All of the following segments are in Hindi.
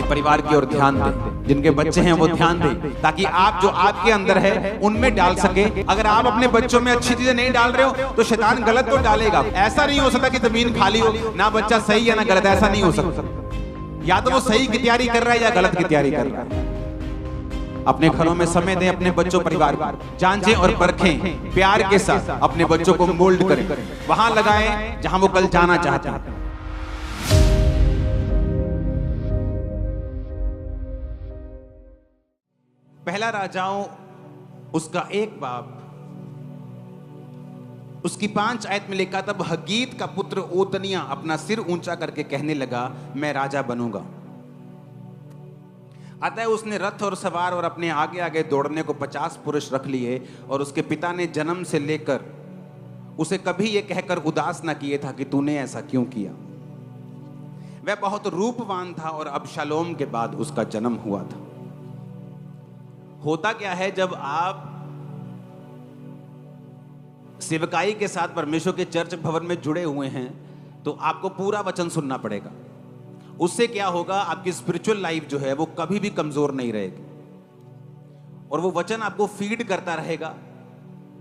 परिवार की ओर ध्यान दें, जिनके बच्चे हैं वो ध्यान दें, ताकि आप जो आपके अंदर है उनमें डाल सके। अगर आप अपने बच्चों में अच्छी चीजें नहीं डाल रहे हो तो शैतान गलत तो डालेगा। ऐसा नहीं हो सकता कि जमीन खाली हो, ना बच्चा सही है ना गलत, ऐसा नहीं हो सकता। या तो वो सही की तैयारी कर रहा है या गलत की तैयारी कर रहा है। अपने घरों में समय दें, अपने बच्चों परिवार को जांचें और परखें, प्यार के साथ अपने बच्चों को मोल्ड करें, वहां लगाएं जहां वो कल जाना चाहते हैं। पहला राजाओं उसका 1 बाब उसकी 5 आयत में लिखा, तब हगीत का पुत्र ओतनिया अपना सिर ऊंचा करके कहने लगा, मैं राजा बनूंगा। अतः उसने रथ और सवार और अपने आगे आगे दौड़ने को 50 पुरुष रख लिए, और उसके पिता ने जन्म से लेकर उसे कभी यह कहकर उदास न किए था कि तूने ऐसा क्यों किया। वह बहुत रूपवान था और अबशालोम के बाद उसका जन्म हुआ था। होता क्या है, जब आप सेवकाई के साथ परमेश्वर के चर्च भवन में जुड़े हुए हैं तो आपको पूरा वचन सुनना पड़ेगा। उससे क्या होगा, आपकी स्पिरिचुअल लाइफ जो है वो कभी भी कमजोर नहीं रहेगी, और वो वचन आपको फीड करता रहेगा।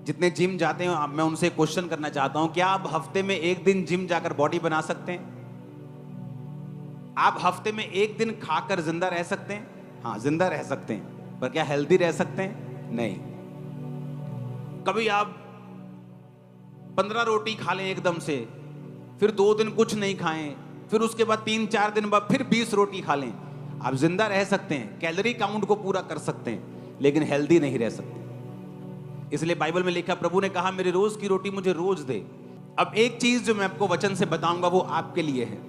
जितने जिम जाते हैं, मैं उनसे क्वेश्चन करना चाहता हूं, क्या आप हफ्ते में 1 दिन जिम जाकर बॉडी बना सकते हैं? आप हफ्ते में 1 दिन खाकर जिंदा रह सकते हैं? हाँ, जिंदा रह सकते हैं, पर क्या हेल्दी रह सकते हैं? नहीं। कभी आप 15 रोटी खा लें एकदम से, फिर 2 दिन कुछ नहीं खाएं, फिर उसके बाद 3-4 दिन बाद फिर 20 रोटी खा लें, आप जिंदा रह सकते हैं, कैलोरी काउंट को पूरा कर सकते हैं, लेकिन हेल्दी नहीं रह सकते। इसलिए बाइबल में लिखा, प्रभु ने कहा मेरी रोज की रोटी मुझे रोज दे। अब एक चीज जो मैं आपको वचन से बताऊंगा वो आपके लिए है।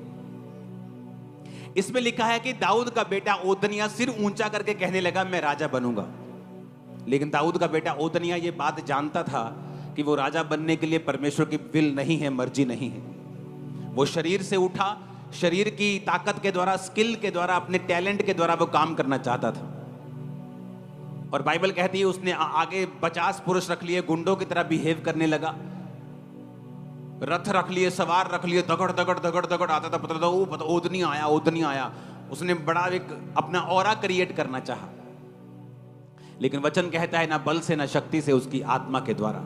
इसमें लिखा है कि दाऊद का बेटा ओतनिया सिर ऊंचा करके कहने लगा, मैं राजा बनूंगा। लेकिन दाऊद का बेटा ओतनिया ये बात जानता था कि वो राजा बनने के लिए परमेश्वर की विल नहीं है, मर्जी नहीं है। वो शरीर से उठा, शरीर की ताकत के द्वारा, स्किल के द्वारा, अपने टैलेंट के द्वारा वो काम करना चाहता था। और बाइबल कहती है उसने आगे 50 पुरुष रख लिए, गुंडों की तरह बिहेव करने लगा। रथ रख लिए, सवार रख लिए, दगड़ दगड़ दगड़ दगड़ आता था, पता था वो ओतनिया आया, ओतनिया आया। उसने बड़ा एक अपना ऑरा क्रिएट करना चाहा, लेकिन वचन कहता है ना बल से ना शक्ति से, उसकी आत्मा के द्वारा।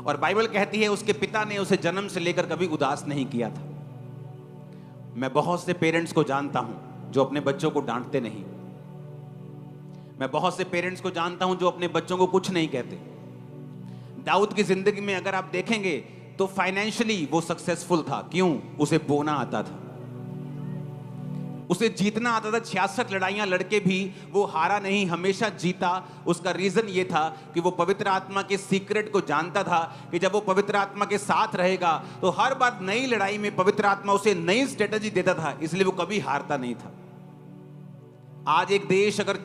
और बाइबल कहती है उसके पिता ने उसे जन्म से लेकर कभी उदास नहीं किया था। मैं बहुत से पेरेंट्स को जानता हूं जो अपने बच्चों को डांटते नहीं। मैं बहुत से पेरेंट्स को जानता हूं जो अपने बच्चों को कुछ नहीं कहते। दाऊद की जिंदगी में अगर आप देखेंगे तो फाइनेंशियली वो सक्सेसफुल था। क्यों? उसे बोना आता था, उसे जीतना आता था। 66 लड़ाइयां लड़के भी वो हारा नहीं, हमेशा जीता। उसका रीजन ये था कि वो पवित्र आत्मा के सीक्रेट को जानता था कि जब वो पवित्र आत्मा के साथ रहेगा तो हर बार नई लड़ाई में पवित्र आत्मा उसे नई स्ट्रेटजी देता था, इसलिए वो कभी हारता नहीं था। आज एक देश अगर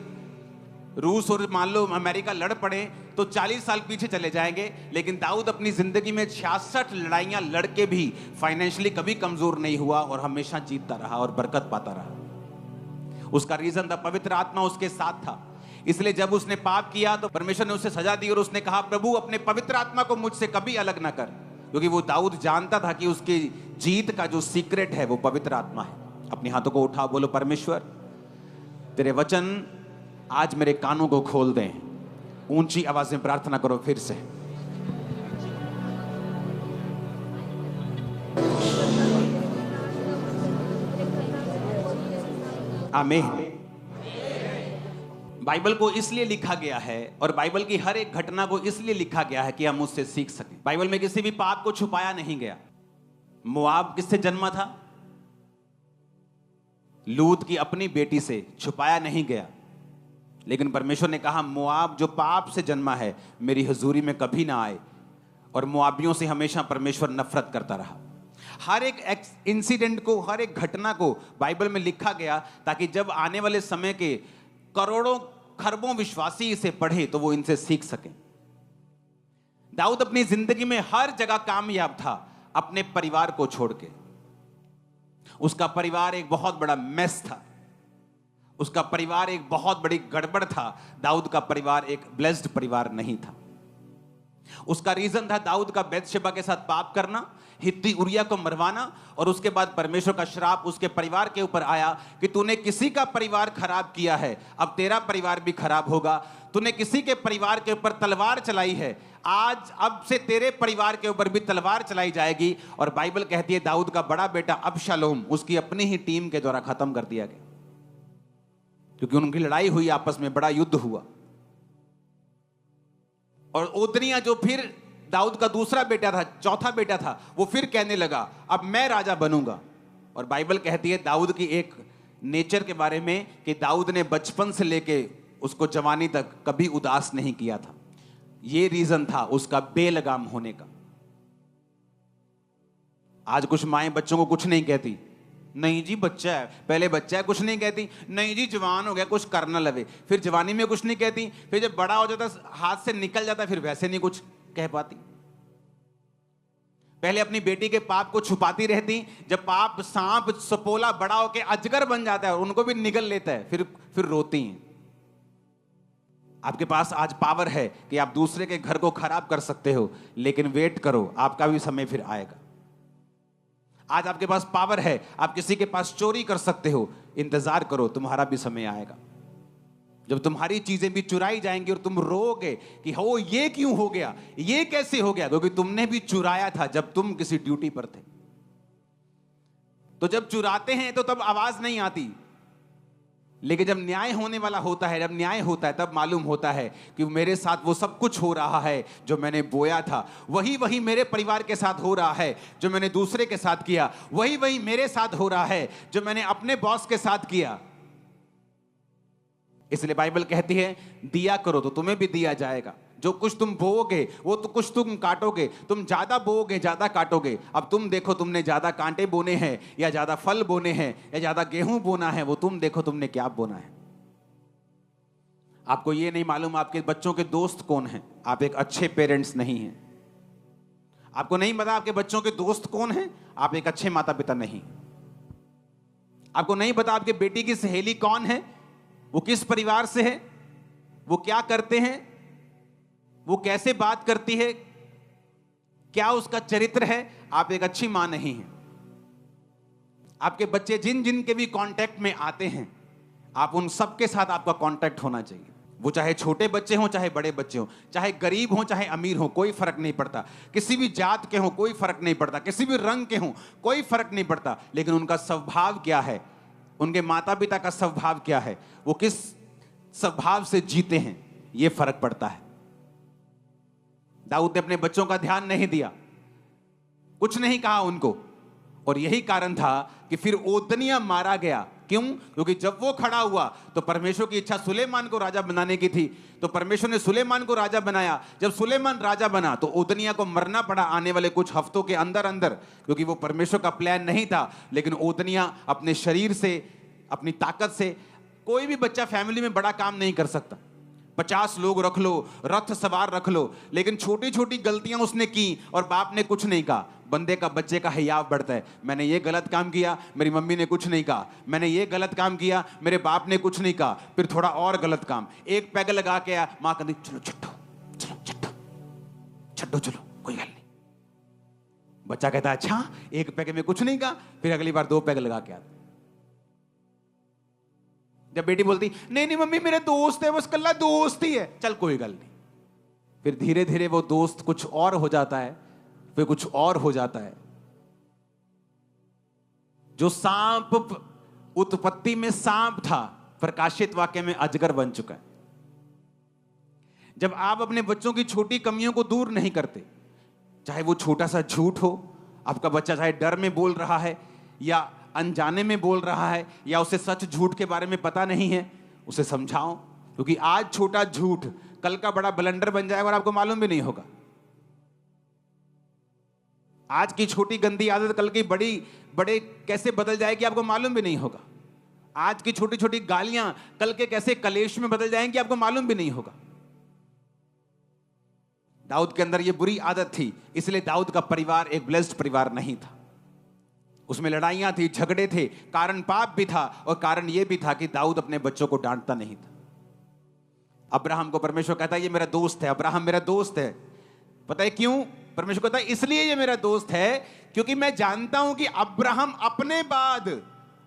रूस और मान लो अमेरिका लड़ पड़े तो 40 साल पीछे चले जाएंगे, लेकिन दाऊद अपनी जिंदगी में 66 लड़ाइयां लड़के भी फाइनेंशियली कभी कमजोर नहीं हुआ और हमेशा जीतता रहा और बरकत पाता रहा। उसका रीजन था पवित्र आत्मा उसके साथ था। इसलिए जब उसने पाप किया तो परमेश्वर ने उसे सजा दी और उसने कहा, प्रभु अपने पवित्र आत्मा को मुझसे कभी अलग ना कर, क्योंकि वो दाऊद जानता था कि उसकी जीत का जो सीक्रेट है वो पवित्र आत्मा है। अपने हाथों को उठाओ, बोलो, परमेश्वर तेरे वचन आज मेरे कानों को खोल दें। ऊंची आवाज में प्रार्थना करो फिर से। आमीन। बाइबल को इसलिए लिखा गया है और बाइबल की हर एक घटना को इसलिए लिखा गया है कि हम उससे सीख सकें। बाइबल में किसी भी पाप को छुपाया नहीं गया। मोआब किससे जन्मा था? लूत की अपनी बेटी से, छुपाया नहीं गया। लेकिन परमेश्वर ने कहा मोआब जो पाप से जन्मा है मेरी हुजूरी में कभी ना आए, और मोआबियों से हमेशा परमेश्वर नफरत करता रहा। हर एक इंसिडेंट को, हर एक घटना को बाइबल में लिखा गया ताकि जब आने वाले समय के करोड़ों खरबों विश्वासी इसे पढ़े तो वो इनसे सीख सकें। दाऊद अपनी जिंदगी में हर जगह कामयाब था अपने परिवार को छोड़ के। उसका परिवार एक बहुत बड़ा मेस था, उसका परिवार एक बहुत बड़ी गड़बड़ था। दाऊद का परिवार एक ब्लेस्ड परिवार नहीं था। उसका रीजन था दाऊद का बैतशेबा के साथ पाप करना, हित्ती उरिया को मरवाना, और उसके बाद परमेश्वर का श्राप उसके परिवार के ऊपर आया कि तूने किसी का परिवार खराब किया है, अब तेरा परिवार भी खराब होगा। तूने किसी के परिवार के ऊपर तलवार चलाई है, आज अब से तेरे परिवार के ऊपर भी तलवार चलाई जाएगी। और बाइबल कहती है दाऊद का बड़ा बेटा अबशालोम उसकी अपनी ही टीम के द्वारा खत्म कर दिया गया, क्योंकि उनकी लड़ाई हुई, आपस में बड़ा युद्ध हुआ। और ओदनिया जो फिर दाऊद का दूसरा बेटा था, चौथा बेटा था, वो फिर कहने लगा अब मैं राजा बनूंगा। और बाइबल कहती है दाऊद की एक नेचर के बारे में कि दाऊद ने बचपन से लेके उसको जवानी तक कभी उदास नहीं किया था। ये रीजन था उसका बेलगाम होने का। आज कुछ माएं बच्चों को कुछ नहीं कहती, नहीं जी बच्चा है, पहले बच्चा है कुछ नहीं कहती, नहीं जी जवान हो गया कुछ करना लगे, फिर जवानी में कुछ नहीं कहती, फिर जब बड़ा हो जाता हाथ से निकल जाता फिर वैसे नहीं कुछ कह पाती। पहले अपनी बेटी के पाप को छुपाती रहती, जब पाप सांप सपोला बड़ा होके अजगर बन जाता है और उनको भी निगल लेता है फिर रोती हैं। आपके पास आज पावर है कि आप दूसरे के घर को खराब कर सकते हो, लेकिन वेट करो आपका भी समय फिर आएगा। आज आपके पास पावर है, आप किसी के पास चोरी कर सकते हो, इंतजार करो तुम्हारा भी समय आएगा जब तुम्हारी चीजें भी चुराई जाएंगी और तुम रोगे कि हो ये क्यों हो गया, ये कैसे हो गया, क्योंकि तुमने भी चुराया था जब तुम किसी ड्यूटी पर थे। तो जब चुराते हैं तो तब आवाज नहीं आती, लेकिन जब न्याय होने वाला होता है, जब न्याय होता है तब मालूम होता है कि मेरे साथ वो सब कुछ हो रहा है जो मैंने बोया था, वही मेरे परिवार के साथ हो रहा है जो मैंने दूसरे के साथ किया, वही मेरे साथ हो रहा है जो मैंने अपने बॉस के साथ किया। इसलिए बाइबल कहती है दिया करो तो तुम्हें भी दिया जाएगा, जो कुछ तुम बोओगे वो तो कुछ तुम काटोगे, तुम ज्यादा बोओगे ज्यादा काटोगे। अब तुम देखो तुमने ज्यादा कांटे बोने हैं या ज्यादा फल बोने हैं या ज्यादा गेहूं बोना है, वो तुम देखो तुमने क्या बोना है। आपको ये नहीं मालूम आपके बच्चों के दोस्त कौन हैं, आप एक अच्छे पेरेंट्स नहीं हैं। आपको नहीं पता आपके बच्चों के दोस्त कौन हैं, आप एक अच्छे माता पिता नहीं। आपको नहीं पता आपके बेटी की सहेली कौन है, वो किस परिवार से है, वो क्या करते हैं, वो कैसे बात करती है, क्या उसका चरित्र है, आप एक अच्छी मां नहीं हैं। आपके बच्चे जिन जिन के भी कांटेक्ट में आते हैं, आप उन सब के साथ आपका कांटेक्ट होना चाहिए। वो चाहे छोटे बच्चे हों चाहे बड़े बच्चे हों, चाहे गरीब हों चाहे अमीर हों, कोई फर्क नहीं पड़ता, किसी भी जात के हों कोई फर्क नहीं पड़ता, किसी भी रंग के हों कोई फर्क नहीं पड़ता, लेकिन उनका स्वभाव क्या है, उनके माता पिता का स्वभाव क्या है, वो किस स्वभाव से जीते हैं, ये फर्क पड़ता है। दाऊद ने अपने बच्चों का ध्यान नहीं दिया, कुछ नहीं कहा उनको, और यही कारण था कि फिर ओदनिया मारा गया। क्यों? क्योंकि जब वो खड़ा हुआ तो परमेश्वर की इच्छा सुलेमान को राजा बनाने की थी, तो परमेश्वर ने सुलेमान को राजा बनाया। जब सुलेमान राजा बना तो ओदनिया को मरना पड़ा आने वाले कुछ हफ्तों के अंदर अंदर, क्योंकि वो परमेश्वर का प्लान नहीं था। लेकिन ओदनिया अपने शरीर से, अपनी ताकत से, कोई भी बच्चा फैमिली में बड़ा काम नहीं कर सकता। 50 लोग रख लो, रथ सवार रख लो, लेकिन छोटी छोटी गलतियां उसने की और बाप ने कुछ नहीं कहा। बंदे का, बच्चे का हियाव बढ़ता है, मैंने ये गलत काम किया, मेरी मम्मी ने कुछ नहीं कहा, मैंने ये गलत काम किया, मेरे बाप ने कुछ नहीं कहा, फिर थोड़ा और गलत काम, एक पैग लगा के आया, मां कहती चलो छट्टो, चलो छट्टो छट्टो, चलो कोई गल नहीं। बच्चा कहता अच्छा एक पैग में कुछ नहीं कहा, फिर अगली बार 2 पैग लगा के आता। जब बेटी बोलती नहीं नहीं मम्मी मेरे दोस्त है, बस कल्ला दोस्त ही है, चल कोई गल नहीं, फिर धीरे धीरे वो दोस्त कुछ और हो जाता है, फिर कुछ और हो जाता है। जो सांप उत्पत्ति में सांप था, प्रकाशित वाक्य में अजगर बन चुका है। जब आप अपने बच्चों की छोटी कमियों को दूर नहीं करते, चाहे वो छोटा सा झूठ हो, आपका बच्चा चाहे डर में बोल रहा है या अनजाने में बोल रहा है या उसे सच झूठ के बारे में पता नहीं है, उसे समझाओ, क्योंकि आज छोटा झूठ कल का बड़ा ब्लंडर बन जाएगा और आपको मालूम भी नहीं होगा। आज की छोटी गंदी आदत कल की बड़े कैसे बदल जाएगी आपको मालूम भी नहीं होगा। आज की छोटी छोटी गालियां कल के कैसे कलेश में बदल जाएंगी आपको मालूम भी नहीं होगा। दाऊद के अंदर यह बुरी आदत थी, इसलिए दाऊद का परिवार एक ब्लेस्ड परिवार नहीं था। उसमें लड़ाइयां थी, झगड़े थे, कारण पाप भी था और कारण यह भी था कि दाऊद अपने बच्चों को डांटता नहीं था। अब्राहम को परमेश्वर कहता है ये मेरा दोस्त है, अब्राहम मेरा दोस्त है, पता है क्यों? परमेश्वर कहता है इसलिए ये मेरा दोस्त है क्योंकि मैं जानता हूं कि अब्राहम अपने बाद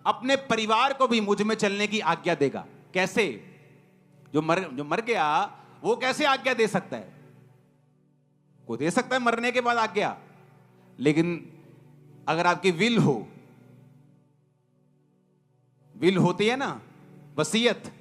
अपने परिवार को भी मुझ में चलने की आज्ञा देगा। कैसे? जो मर गया वो कैसे आज्ञा दे सकता है? वो दे सकता है मरने के बाद आज्ञा, लेकिन अगर आपकी विल होती है ना, वसीयत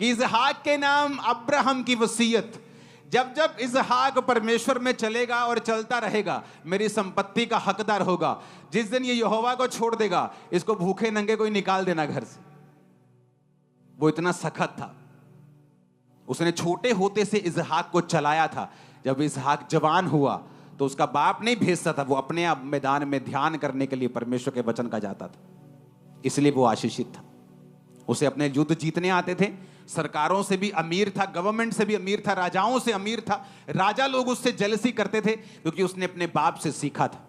कि इसहाक के नाम अब्राहम की वसीयत, जब जब इसहाक परमेश्वर में चलेगा और चलता रहेगा मेरी संपत्ति का हकदार होगा। जिस दिन ये यहोवा को छोड़ देगा इसको भूखे नंगे कोई निकाल देना घर से। वो इतना सख्त था। उसने छोटे होते से इसहाक को चलाया था। जब इसहाक जवान हुआ तो उसका बाप नहीं भेजता था, वो अपने आप मैदान में ध्यान करने के लिए परमेश्वर के वचन का जाता था, इसलिए वो आशीषित था। उसे अपने युद्ध जीतने आते थे, सरकारों से भी अमीर था, गवर्नमेंट से भी अमीर था, राजाओं से अमीर था। राजा लोग उससे जेलसी करते थे क्योंकि उसने अपने बाप से सीखा था।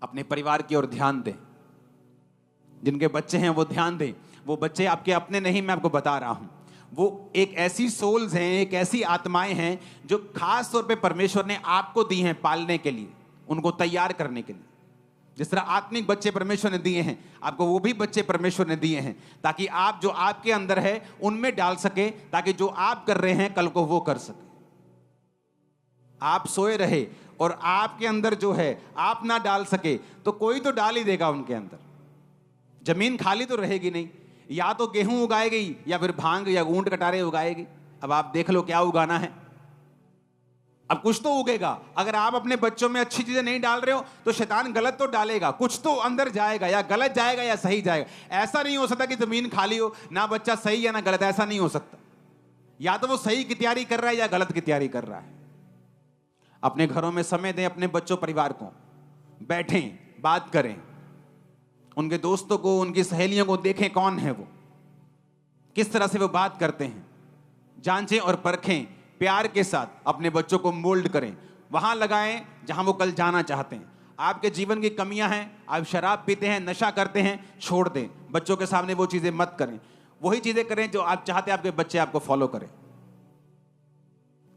अपने परिवार की ओर ध्यान दें, जिनके बच्चे हैं वो ध्यान दें। वो बच्चे आपके अपने नहीं, मैं आपको बता रहा हूं, वो एक ऐसी सोल्स हैं, एक ऐसी आत्माएं हैं जो खास तौर पे परमेश्वर ने आपको दी हैं पालने के लिए, उनको तैयार करने के लिए। जिस तरह आत्मिक बच्चे परमेश्वर ने दिए हैं आपको, वो भी बच्चे परमेश्वर ने दिए हैं ताकि आप जो आपके अंदर है उनमें डाल सके, ताकि जो आप कर रहे हैं कल को वो कर सके। आप सोए रहे और आपके अंदर जो है आप ना डाल सके तो कोई तो डाल ही देगा उनके अंदर। जमीन खाली तो रहेगी नहीं, या तो गेहूं उगाएगी या फिर भांग या ऊंट कटारे उगाएगी। अब आप देख लो क्या उगाना है, अब कुछ तो उगेगा। अगर आप अपने बच्चों में अच्छी चीजें नहीं डाल रहे हो तो शैतान गलत तो डालेगा, कुछ तो अंदर जाएगा, या गलत जाएगा या सही जाएगा। ऐसा नहीं हो सकता कि जमीन खाली हो ना बच्चा सही या ना गलत, ऐसा नहीं हो सकता। या तो वो सही की तैयारी कर रहा है या गलत की तैयारी कर रहा है। अपने घरों में समय दें, अपने बच्चों परिवार को, बैठें, बात करें, उनके दोस्तों को, उनकी सहेलियों को देखें कौन है वो, किस तरह से वो बात करते हैं, जांचें और परखें। प्यार के साथ अपने बच्चों को मोल्ड करें, वहां लगाएं जहां वो कल जाना चाहते हैं। आपके जीवन की कमियां हैं, आप शराब पीते हैं, नशा करते हैं, छोड़ दें। बच्चों के सामने वो चीजें मत करें, वही चीजें करें जो आप चाहते हैं आपके बच्चे आपको फॉलो करें।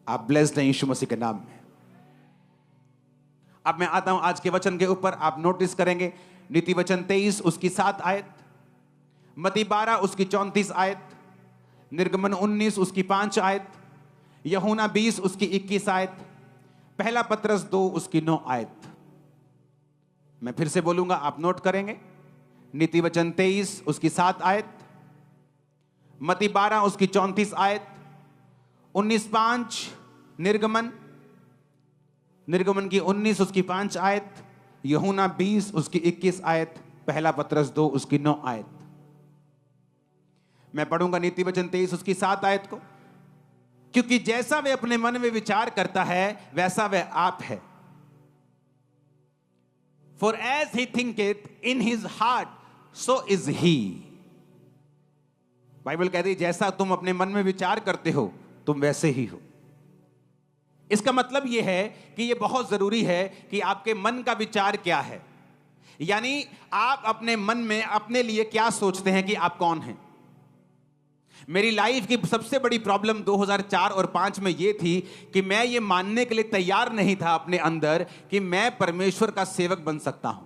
आप ब्लेस्ड हैं यीशु मसीह के नाम में। अब मैं आता हूं आज के वचन के ऊपर। आप नोटिस करेंगे नीति वचन 23 उसकी 7 आयत, मती 12 उसकी 34 आयत, निर्गमन 19 उसकी 5 आयत, यूहन्ना 20 उसकी 21 आयत, पहला पत्रस 2 उसकी 9 आयत। मैं फिर से बोलूंगा, आप नोट करेंगे। नीति वचन 23 उसकी 7 आयत, मती 12 उसकी 34 आयत, 19:5 निर्गमन की 19 उसकी 5 आयत, यूहन्ना 20 उसकी 21 आयत, पहला पत्रस 2 उसकी 9 आयत। मैं पढ़ूंगा नीति वचन 23 उसकी 7 आयत को। क्योंकि जैसा वह अपने मन में विचार करता है वैसा वह आप है। For as he thinketh in his heart, so is he। Bible कहती है जैसा तुम अपने मन में विचार करते हो तुम वैसे ही हो। इसका मतलब यह है कि यह बहुत जरूरी है कि आपके मन का विचार क्या है, यानी आप अपने मन में अपने लिए क्या सोचते हैं कि आप कौन हैं। मेरी लाइफ की सबसे बड़ी प्रॉब्लम 2004 और 5 में यह थी कि मैं ये मानने के लिए तैयार नहीं था अपने अंदर कि मैं परमेश्वर का सेवक बन सकता हूं।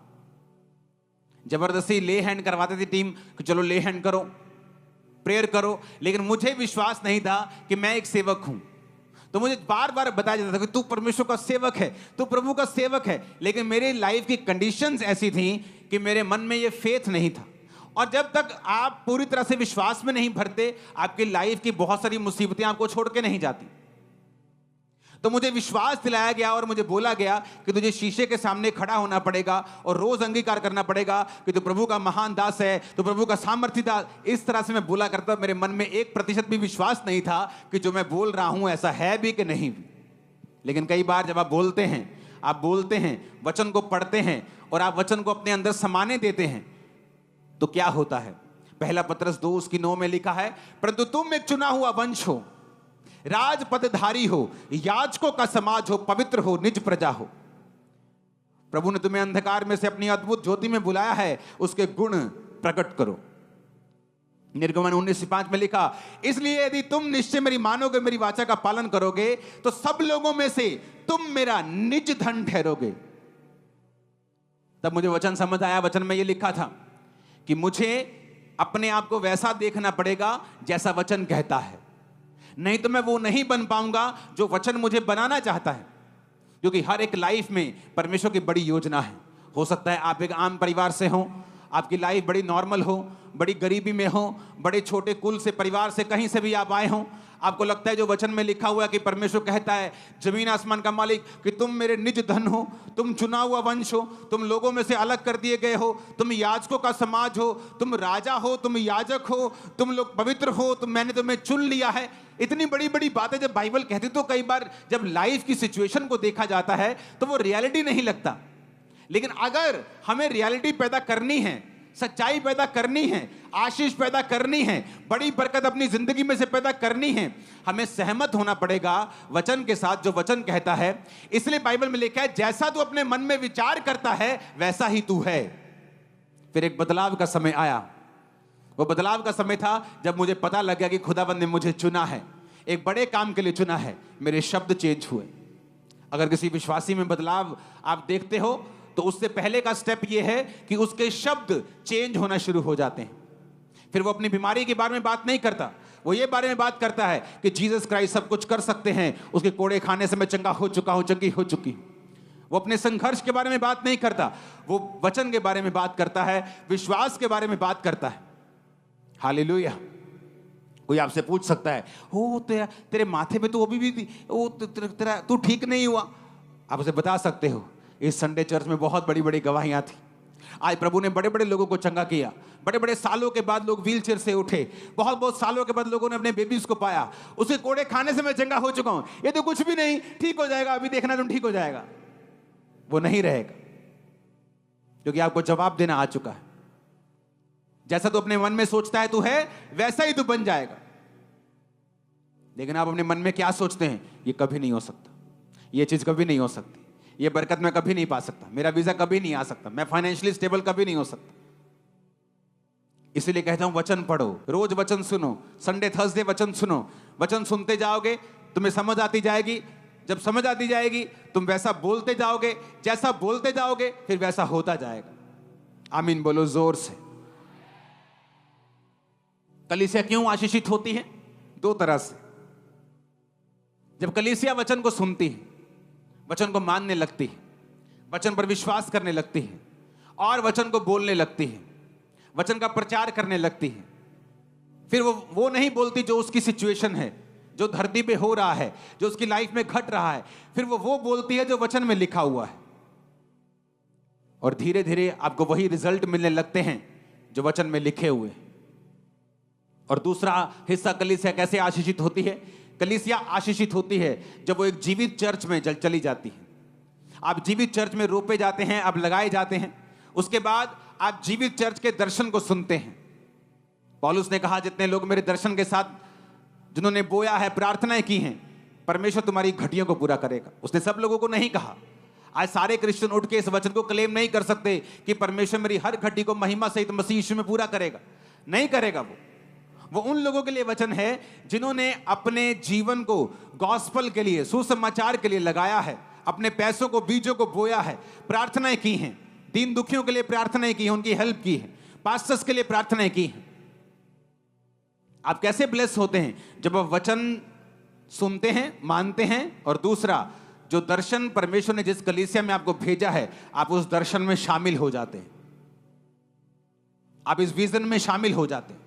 जबरदस्ती ले हैंड करवाती थी टीम कि चलो ले हैंड करो, प्रेयर करो, लेकिन मुझे विश्वास नहीं था कि मैं एक सेवक हूं। तो मुझे बार बार बताया जाता था कि तू परमेश्वर का सेवक है, तू प्रभु का सेवक है, लेकिन मेरी लाइफ की कंडीशंस ऐसी थी कि मेरे मन में ये फेथ नहीं था। और जब तक आप पूरी तरह से विश्वास में नहीं भरते, आपकी लाइफ की बहुत सारी मुसीबतें आपको छोड़ के नहीं जाती। तो मुझे विश्वास दिलाया गया और मुझे बोला गया कि तुझे शीशे के सामने खड़ा होना पड़ेगा और रोज अंगीकार करना पड़ेगा कि तू प्रभु का महान दास है, तू प्रभु का सामर्थी दास। इस तरह से मैं बोला करता, मेरे मन में 1% भी विश्वास नहीं था कि जो मैं बोल रहा हूं ऐसा है भी कि नहीं भी। लेकिन कई बार जब आप बोलते हैं, वचन को पढ़ते हैं और आप वचन को अपने अंदर समाने देते हैं तो क्या होता है। पहला पत्रस 2 उसकी 9 में लिखा है, परंतु तुम एक चुना हुआ वंश हो, राज पदधारी हो, याजकों का समाज हो, पवित्र हो, निज प्रजा हो। प्रभु ने तुम्हें अंधकार में से अपनी अद्भुत ज्योति में बुलाया है, उसके गुण प्रकट करो। निर्गमन 19:5 में लिखा, इसलिए यदि तुम निश्चय मेरी मानोगे, मेरी वाचा का पालन करोगे, तो सब लोगों में से तुम मेरा निज धन ठहरोगे। तब मुझे वचन समझ आया। वचन में यह लिखा था कि मुझे अपने आप को वैसा देखना पड़ेगा जैसा वचन कहता है, नहीं तो मैं वो नहीं बन पाऊंगा जो वचन मुझे बनाना चाहता है। क्योंकि हर एक लाइफ में परमेश्वर की बड़ी योजना है। हो सकता है आप एक आम परिवार से हो, आपकी लाइफ बड़ी नॉर्मल हो, बड़ी गरीबी में हो, बड़े छोटे कुल से, परिवार से, कहीं से भी आप आए हो। आपको लगता है जो वचन में लिखा हुआ है कि परमेश्वर कहता है, जमीन आसमान का मालिक, कि तुम मेरे निज धन हो, तुम चुना हुआ वंश हो, तुम लोगों में से अलग कर दिए गए हो, तुम याजकों का समाज हो, तुम राजा हो, तुम याजक हो, तुम लोग पवित्र हो, मैंने तुम्हें चुन लिया है। इतनी बड़ी बड़ी बातें जब बाइबल कहती तो कई बार जब लाइफ की सिचुएशन को देखा जाता है तो वो रियलिटी नहीं लगता। लेकिन अगर हमें रियलिटी पैदा करनी है, सच्चाई पैदा करनी है, आशीष पैदा करनी है, बड़ी बरकत अपनी जिंदगी में से पैदा करनी है, हमें सहमत होना पड़ेगा वचन के साथ, जो वचन कहता है। इसलिए बाइबल में लिखा है, जैसा तू अपने मन में विचार करता है वैसा ही तू है। फिर एक बदलाव का समय आया। वो बदलाव का समय था जब मुझे पता लग गया कि खुदावंद ने मुझे चुना है, एक बड़े काम के लिए चुना है। मेरे शब्द चेंज हुए। अगर किसी विश्वासी में बदलाव आप देखते हो तो उससे पहले का स्टेप यह है कि उसके शब्द चेंज होना शुरू हो जाते हैं। फिर वो अपनी बीमारी के बारे में बात नहीं करता, वो ये बारे में बात करता है कि जीसस क्राइस्ट सब कुछ कर सकते हैं, उसके कोड़े खाने से मैं चंगा हो चुका हूं, चंगी हो चुकी। वो अपने संघर्ष के बारे में बात नहीं करता, वो वचन के बारे में बात करता है, विश्वास के बारे में बात करता है। हालेलुया। कोई आपसे पूछ सकता है, ओ तेरे माथे पे तो अभी भी वो तेरा तू ठीक नहीं हुआ। आप उसे बता सकते हो, इस संडे चर्च में बहुत बड़ी बड़ी गवाहियां थी। आज प्रभु ने बड़े बड़े लोगों को चंगा किया। बड़े बड़े सालों के बाद लोग व्हील चेयर से उठे, बहुत बहुत सालों के बाद लोगों ने अपने बेबीज को पाया। उसके कोड़े खाने से मैं चंगा हो चुका हूं, ये तो कुछ भी नहीं, ठीक हो जाएगा, अभी देखना तुम ठीक हो जाएगा। वो नहीं रहेगा, क्योंकि आपको जवाब देना आ चुका है। जैसा तू अपने मन में सोचता है तू है, वैसा ही तू बन जाएगा। लेकिन आप अपने मन में क्या सोचते हैं, ये कभी नहीं हो सकता, ये चीज कभी नहीं हो सकती, ये बरकत मैं कभी नहीं पा सकता, मेरा वीजा कभी नहीं आ सकता, मैं फाइनेंशियली स्टेबल कभी नहीं हो सकता। इसीलिए कहता हूं वचन पढ़ो, रोज वचन सुनो, संडे थर्सडे वचन सुनो। वचन सुनते जाओगे, तुम्हें समझ आती जाएगी। जब समझ आती जाएगी तुम वैसा बोलते जाओगे, जैसा बोलते जाओगे फिर वैसा होता जाएगा। आमीन बोलो जोर से। कलीसिया क्यों आशीषित होती है? दो तरह से। जब कलीसिया वचन को सुनती है, वचन को मानने लगती है, वचन पर विश्वास करने लगती है और वचन को बोलने लगती है, वचन का प्रचार करने लगती है, फिर वो नहीं बोलती जो उसकी सिचुएशन है, जो धरती पे हो रहा है, जो उसकी लाइफ में घट रहा है, फिर वो बोलती है जो वचन में लिखा हुआ है। और धीरे धीरे आपको वही रिजल्ट मिलने लगते हैं जो वचन में लिखे हुए हैं। और दूसरा हिस्सा कलीसिया कैसे आशीषित होती है? कलीसिया आशीषित होती है जब वो एक जीवित चर्च में चली जाती है। आप जीवित चर्च में रोपे जाते हैं, आप लगाए जाते हैं, उसके बाद आप जीवित चर्च के दर्शन को सुनते हैं। पौलुस ने कहा, जितने लोग मेरे दर्शन के साथ जिन्होंने बोया है, प्रार्थनाएं की हैं, परमेश्वर तुम्हारी घटियों को पूरा करेगा। उसने सब लोगों को नहीं कहा। आज सारे क्रिश्चियन उठ के इस वचन को क्लेम नहीं कर सकते कि परमेश्वर मेरी हर घटी को महिमा सहित मसीह यीशु में पूरा करेगा। नहीं करेगा। वो उन लोगों के लिए वचन है जिन्होंने अपने जीवन को गॉस्पल के लिए, सुसमाचार के लिए लगाया है, अपने पैसों को, बीजों को बोया है, प्रार्थनाएं की हैं, दीन दुखियों के लिए प्रार्थनाएं की हैं, उनकी हेल्प की है, पास्टर्स के लिए प्रार्थनाएं की हैं। आप कैसे ब्लेस होते हैं? जब आप वचन सुनते हैं, मानते हैं, और दूसरा जो दर्शन परमेश्वर ने जिस कलीसिया में आपको भेजा है, आप उस दर्शन में शामिल हो जाते हैं, आप इस विजन में शामिल हो जाते हैं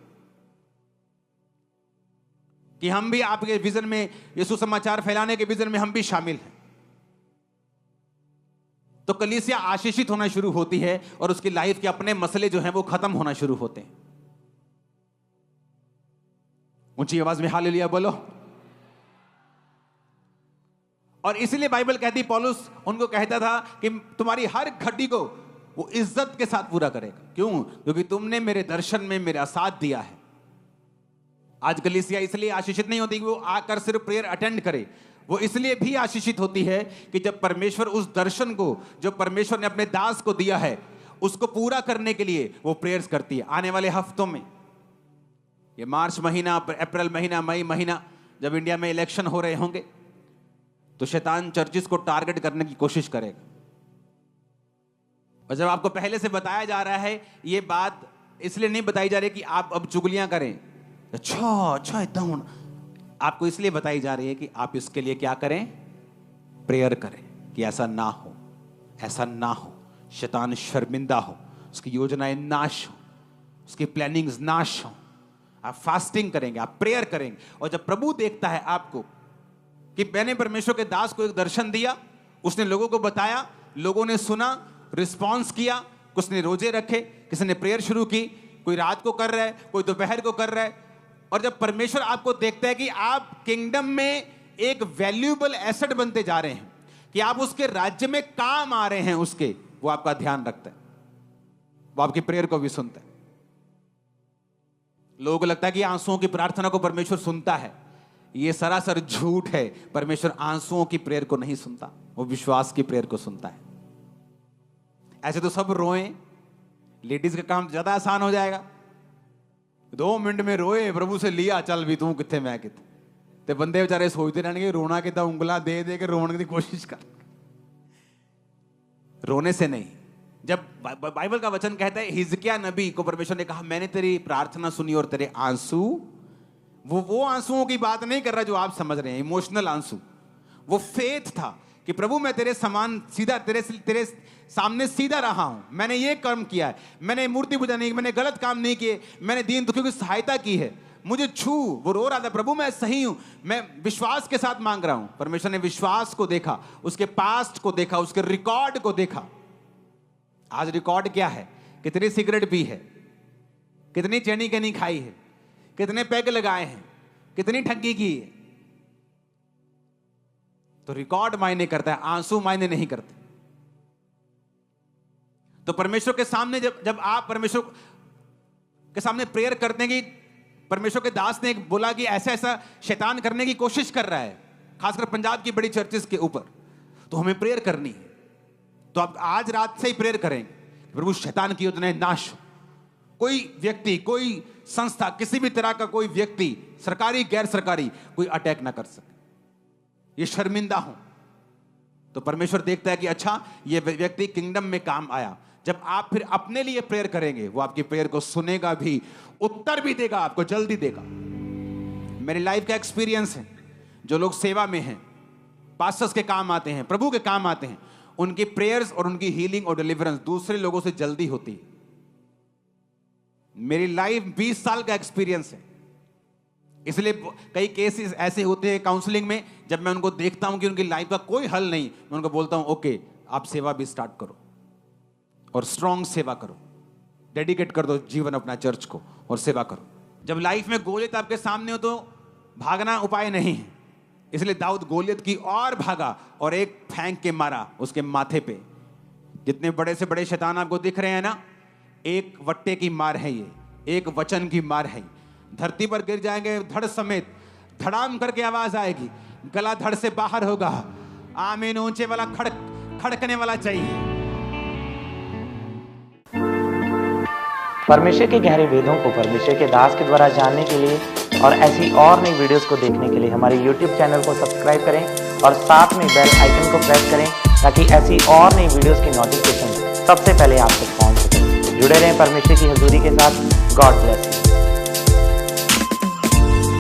कि हम भी आपके विजन में, यीशु समाचार फैलाने के विजन में हम भी शामिल हैं। तो कलीसिया आशीषित होना शुरू होती है और उसकी लाइफ के अपने मसले जो हैं वो खत्म होना शुरू होते हैं। ऊंची आवाज में हालेलुया बोलो। और इसलिए बाइबल कहती, पौलुस उनको कहता था कि तुम्हारी हर घटी को वो इज्जत के साथ पूरा करेगा। क्यों? क्योंकि तुमने मेरे दर्शन में मेरा साथ दिया है। आज कलीसिया इसलिए आशीषित नहीं होती कि वो आकर सिर्फ प्रेयर अटेंड करे, वो इसलिए भी आशीषित होती है कि जब परमेश्वर उस दर्शन को, जो परमेश्वर ने अपने दास को दिया है, उसको पूरा करने के लिए वो प्रेयर्स करती है। आने वाले हफ्तों में ये मार्च महीना, अप्रैल महीना, मई महीना, जब इंडिया में इलेक्शन हो रहे होंगे तो शैतान चर्चिस को टारगेट करने की कोशिश करेगा। और जब आपको पहले से बताया जा रहा है, ये बात इसलिए नहीं बताई जा रही कि आप अब चुगलियां करें, अच्छा एकदम, आपको इसलिए बताई जा रही है कि आप इसके लिए क्या करें, प्रेयर करें कि ऐसा ना हो, ऐसा ना हो, शैतान शर्मिंदा हो, उसकी योजनाएं नाश हो, उसकी प्लानिंग्स नाश हो। आप फास्टिंग करेंगे, आप प्रेयर करेंगे, और जब प्रभु देखता है आपको कि मैंने परमेश्वर के दास को एक दर्शन दिया, उसने लोगों को बताया, लोगों ने सुना, रिस्पॉन्स किया, कुछ ने रोजे रखे, किसी ने प्रेयर शुरू की, कोई रात को कर रहा है, कोई दोपहर को कर रहा है, और जब परमेश्वर आपको देखता है कि आप किंगडम में एक वैल्यूएबल एसेट बनते जा रहे हैं, कि आप उसके राज्य में काम आ रहे हैं, उसके वो आपका ध्यान रखता है, वो आपकी प्रेयर को भी सुनता है। लोगों को लगता है कि आंसुओं की प्रार्थना को परमेश्वर सुनता है, ये सरासर झूठ है। परमेश्वर आंसुओं की प्रेयर को नहीं सुनता, वो विश्वास की प्रेयर को सुनता है। ऐसे तो सब रोएं, लेडीज का काम ज्यादा आसान हो जाएगा, 2 मिनट में रोए, प्रभु से लिया, चल भी तू कितने मैं कितने, ते बंदे बेचारे सोचते रहने रोना कितना, उंगला दे दे के रोने की कोशिश कर, रोने से नहीं। जब बाइबल का वचन कहता है, हिजकिय्याह नबी को परमेश्वर ने कहा, मैंने तेरी प्रार्थना सुनी और तेरे आंसू, वो आंसुओं की बात नहीं कर रहा जो आप समझ रहे हैं, इमोशनल आंसू, वो फेथ था कि प्रभु मैं तेरे समान सीधा, तेरे सामने सीधा रहा हूं, मैंने ये कर्म किया है, मैंने मूर्ति पूजा नहीं की, मैंने गलत काम नहीं किए, मैंने दीन दुखियों की सहायता की है, मुझे छू। वो रो रहा था, प्रभु मैं सही हूं, मैं विश्वास के साथ मांग रहा हूं। परमेश्वर ने विश्वास को देखा, उसके पास्ट को देखा, उसके रिकॉर्ड को देखा। आज रिकॉर्ड क्या है? कितनी सिगरेट पी है, कितनी चैनी कैनी खाई है, कितने पैग लगाए हैं, कितनी ठगी की है। तो रिकॉर्ड मायने करता है, आंसू मायने नहीं करते। तो परमेश्वर के सामने जब आप परमेश्वर के सामने प्रेयर करते हैं कि परमेश्वर के दास ने बोला कि ऐसा ऐसा शैतान करने की कोशिश कर रहा है, खासकर पंजाब की बड़ी चर्चेस के ऊपर, तो हमें प्रेयर करनी है। तो आप आज रात से ही प्रेयर करेंगे, प्रभु शैतान की योजनाएं नाश हो। कोई व्यक्ति, कोई संस्था, किसी भी तरह का कोई व्यक्ति, सरकारी गैर सरकारी, कोई अटैक ना कर सके, ये शर्मिंदा हो। तो परमेश्वर देखता है कि अच्छा ये व्यक्ति किंगडम में काम आया। जब आप फिर अपने लिए प्रेयर करेंगे, वो आपकी प्रेयर को सुनेगा भी, उत्तर भी देगा, आपको जल्दी देगा। मेरी लाइफ का एक्सपीरियंस है, जो लोग सेवा में हैं, पास्टर्स के काम आते हैं, प्रभु के काम आते हैं, उनकी प्रेयर्स और उनकी हीलिंग और डिलीवरेंस दूसरे लोगों से जल्दी होती है। मेरी लाइफ 20 साल का एक्सपीरियंस है, इसलिए कई केसेस ऐसे होते हैं काउंसलिंग में, जब मैं उनको देखता हूं कि उनकी लाइफ का कोई हल नहीं, मैं उनको बोलता हूं ओके आप सेवा भी स्टार्ट करो और स्ट्रांग सेवा करो, डेडिकेट कर दो जीवन अपना चर्च को और सेवा करो। जब लाइफ में गोलियत आपके सामने हो तो भागना उपाय नहीं है, इसलिए दाऊद गोलियत की और भागा और एक फेंक के मारा उसके माथे पे। जितने बड़े से बड़े शैतान आपको दिख रहे हैं ना, एक वट्टे की मार है ये, एक वचन की मार है। धरती पर गिर जाएंगे धड़ समेत, धड़ाम करके आवाज आएगी, गला धड़ से बाहर होगा। आमीन ऊंचे वाला खड़कने वाला चाहिए। परमेश्वर के गहरे वेदों को परमेश्वर के दास के द्वारा जानने के लिए और ऐसी और नई वीडियोस को देखने के लिए हमारे YouTube चैनल को सब्सक्राइब करें और साथ में बेल आइकन को प्रेस करें, ताकि ऐसी और नई वीडियोस की नोटिफिकेशन सबसे पहले आप तक पहुंच सके। जुड़े रहें परमेश्वर की हजूरी के साथ। God bless you.